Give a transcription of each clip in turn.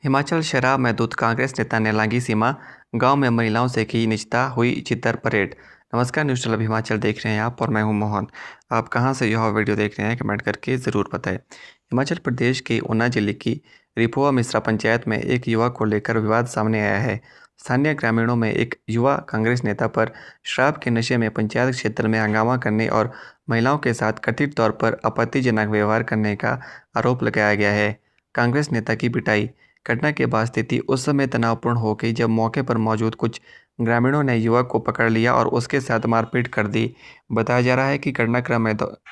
हिमाचल शराब में धुत कांग्रेस नेता ने लांघी सीमा, गांव में महिलाओं से की निजता, हुई चित्तर परेड। नमस्कार, न्यूज़ चैनल हिमाचल देख रहे हैं आप और मैं हूं मोहन। आप कहां से यह वीडियो देख रहे हैं कमेंट करके ज़रूर बताएं। हिमाचल प्रदेश के ऊना जिले की रिपुआ मिश्रा पंचायत में एक युवक को लेकर विवाद सामने आया है। स्थानीय ग्रामीणों में एक युवा कांग्रेस नेता पर शराब के नशे में पंचायत क्षेत्र में हंगामा करने और महिलाओं के साथ कथित तौर पर आपत्तिजनक व्यवहार करने का आरोप लगाया गया है। कांग्रेस नेता की पिटाई। घटना के बाद स्थिति उस समय तनावपूर्ण हो गई जब मौके पर मौजूद कुछ ग्रामीणों ने युवक को पकड़ लिया और उसके साथ मारपीट कर दी। बताया जा रहा है कि घटनाक्रम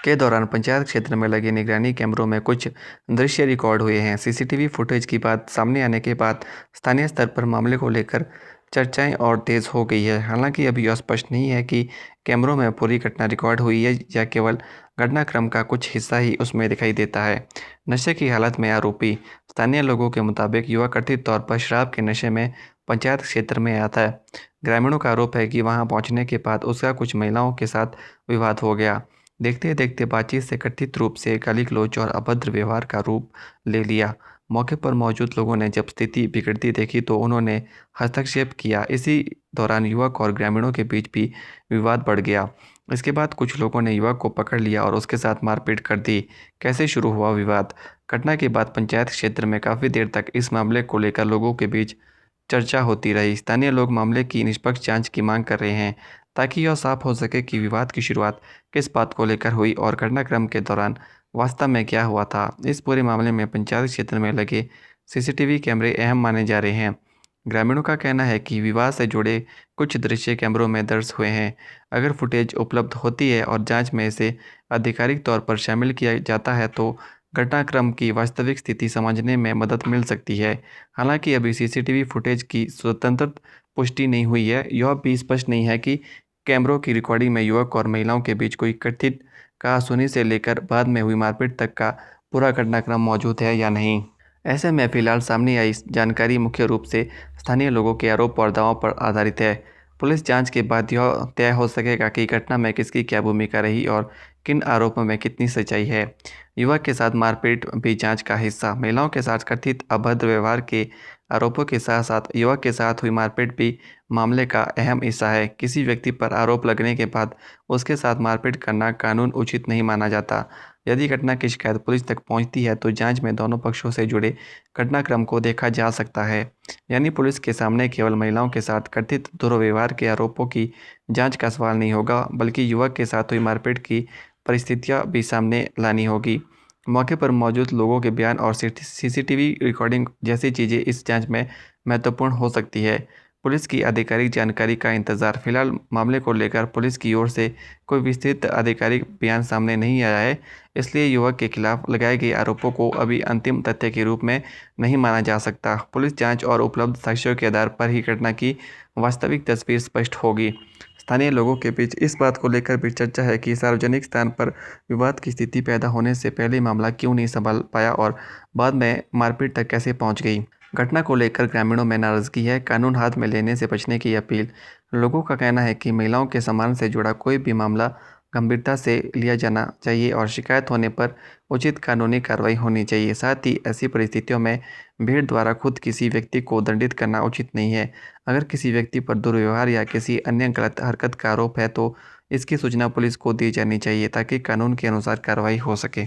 के दौरान पंचायत क्षेत्र में लगे निगरानी कैमरों में कुछ दृश्य रिकॉर्ड हुए हैं। सीसीटीवी फुटेज की बात सामने आने के बाद स्थानीय स्तर पर मामले को लेकर चर्चाएं और तेज हो गई है। हालांकि अभी यह स्पष्ट नहीं है कि कैमरों में पूरी घटना रिकॉर्ड हुई है या केवल घटनाक्रम का कुछ हिस्सा ही उसमें दिखाई देता है। नशे की हालत में आरोपी। स्थानीय लोगों के मुताबिक युवक कथित तौर पर शराब के नशे में पंचायत क्षेत्र में आता है। ग्रामीणों का आरोप है कि वहां पहुंचने के बाद उसका कुछ महिलाओं के साथ विवाद हो गया। देखते देखते बातचीत से कथित रूप से गाली गलौज और अभद्र व्यवहार का रूप ले लिया। मौके पर मौजूद लोगों ने जब स्थिति बिगड़ती देखी तो उन्होंने हस्तक्षेप किया। इसी दौरान युवक और ग्रामीणों के बीच भी विवाद बढ़ गया। इसके बाद कुछ लोगों ने युवक को पकड़ लिया और उसके साथ मारपीट कर दी। कैसे शुरू हुआ विवाद? घटना के बाद पंचायत क्षेत्र में काफ़ी देर तक इस मामले को लेकर लोगों के बीच चर्चा होती रही। स्थानीय लोग मामले की निष्पक्ष जांच की मांग कर रहे हैं ताकि यह साफ हो सके कि विवाद की शुरुआत किस बात को लेकर हुई और घटनाक्रम के दौरान वास्तव में क्या हुआ था। इस पूरे मामले में पंचायत क्षेत्र में लगे सीसीटीवी कैमरे अहम माने जा रहे हैं। ग्रामीणों का कहना है कि विवाद से जुड़े कुछ दृश्य कैमरों में दर्ज हुए हैं। अगर फुटेज उपलब्ध होती है और जांच में इसे आधिकारिक तौर पर शामिल किया जाता है तो घटनाक्रम की वास्तविक स्थिति समझने में मदद मिल सकती है। हालांकि अभी सीसीटीवी फुटेज की स्वतंत्र पुष्टि नहीं हुई है। यह भी स्पष्ट नहीं है कि कैमरों की रिकॉर्डिंग में युवक और महिलाओं के बीच कोई कथित कहासुनी से लेकर बाद में हुई मारपीट तक का पूरा घटनाक्रम मौजूद है या नहीं। ऐसे में फिलहाल सामने आई जानकारी मुख्य रूप से स्थानीय लोगों के आरोप और दावों पर आधारित है। पुलिस जांच के बाद यह तय हो सकेगा कि घटना में किसकी क्या भूमिका रही और किन आरोपों में कितनी सच्चाई है। युवक के साथ मारपीट भी जांच का हिस्सा। महिलाओं के साथ कथित अभद्र व्यवहार के आरोपों के साथ साथ युवक के साथ हुई मारपीट भी मामले का अहम हिस्सा है। किसी व्यक्ति पर आरोप लगने के बाद उसके साथ मारपीट करना कानून उचित नहीं माना जाता। यदि घटना की शिकायत पुलिस तक पहुंचती है तो जांच में दोनों पक्षों से जुड़े घटनाक्रम को देखा जा सकता है। यानी पुलिस के सामने केवल महिलाओं के साथ कथित दुर्व्यवहार के आरोपों की जांच का सवाल नहीं होगा, बल्कि युवक के साथ हुई मारपीट की परिस्थितियां भी सामने लानी होगी। मौके पर मौजूद लोगों के बयान और सीसीटीवी रिकॉर्डिंग जैसी चीज़ें इस जांच में महत्वपूर्ण हो सकती है। पुलिस की आधिकारिक जानकारी का इंतजार। फिलहाल मामले को लेकर पुलिस की ओर से कोई विस्तृत आधिकारिक बयान सामने नहीं आया है, इसलिए युवक के खिलाफ लगाए गए आरोपों को अभी अंतिम तथ्य के रूप में नहीं माना जा सकता। पुलिस जांच और उपलब्ध साक्ष्यों के आधार पर ही घटना की वास्तविक तस्वीर स्पष्ट होगी। स्थानीय लोगों के बीच इस बात को लेकर भी चर्चा है कि सार्वजनिक स्थान पर विवाद की स्थिति पैदा होने से पहले मामला क्यों नहीं संभाल पाया और बाद में मारपीट तक कैसे पहुंच गई। घटना को लेकर ग्रामीणों में नाराजगी है। कानून हाथ में लेने से बचने की अपील। लोगों का कहना है कि महिलाओं के सम्मान से जुड़ा कोई भी मामला गंभीरता से लिया जाना चाहिए और शिकायत होने पर उचित कानूनी कार्रवाई होनी चाहिए। साथ ही ऐसी परिस्थितियों में भीड़ द्वारा खुद किसी व्यक्ति को दंडित करना उचित नहीं है। अगर किसी व्यक्ति पर दुर्व्यवहार या किसी अन्य गलत हरकत का आरोप है तो इसकी सूचना पुलिस को दी जानी चाहिए ताकि कानून के अनुसार कार्रवाई हो सके।